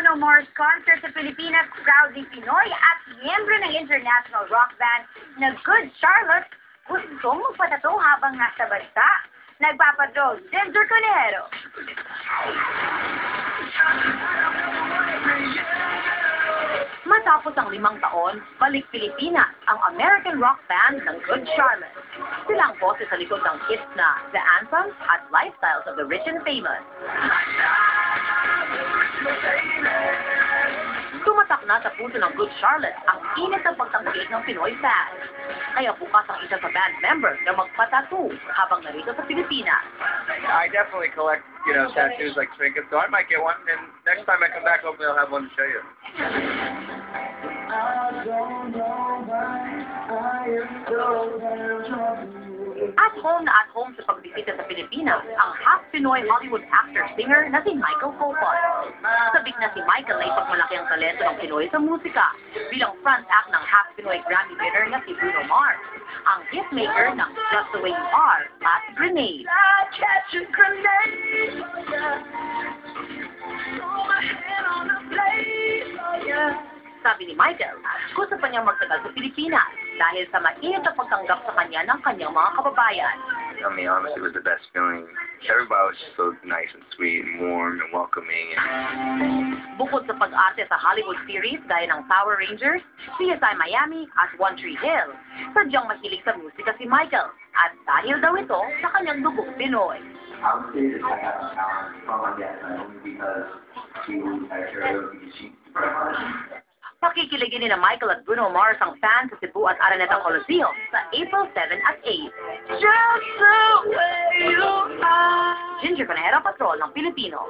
Bruno Mars concert sa Pilipinas, proudly Pinoy at miyembro ng international rock band na Good Charlotte gustong magpatato habang nasa bansa. Nagpapatrol, Ginger Conejero. Matapos ang 5 taon, balik Pilipinas ang American rock band ng Good Charlotte. Sila ang boses sa likod ng hits na The Anthems at Lifestyles of the Rich and Famous. Tumatak na sa puso ng Good Charlotte ang init ng pagtangkilik ng Pinoy fans. Kaya bukas ang isa sa band member na magpatattoo habang narito sa Pilipinas. I definitely collect, tattoos like trinkets, so I might get one, and next time I come back, hopefully I'll have one to show you. At home sa pagbisita sa Pilipinas, ang half-Pinoy Hollywood actor-singer na si Michael Copon. Sabik na si Michael na ipagmalaki ang talento ng Pinoy sa musika bilang front act ng half-Pinoy Grammy winner na si Bruno Mars, ang hitmaker ng Just the Way You Are at Grenade. Sabi ni Michael, gusto pa niyang magtagal sa Pilipinas dahil sa mainit na pagtanggap sa kanya ng kanyang mga kababayan. I mean, honestly, it was the best feeling. Everybody was just so nice and sweet and warm and welcoming. Bukod sa pag-arte sa Hollywood series gaya ng Power Rangers, CSI Miami at One Tree Hill, sadyang mahilig sa musika si Michael at dahil daw ito sa kanyang dugong Pinoy. I would say that I have a talent from my dad, only because he was at karaoke. She pretty much. Pakikiligin ni na Michael at Bruno Mars ang fans sa Cebu at Araneta Coliseum sa April 7 at 8. Just the way you are. Ginger Conejero, Patrol ng Pilipino.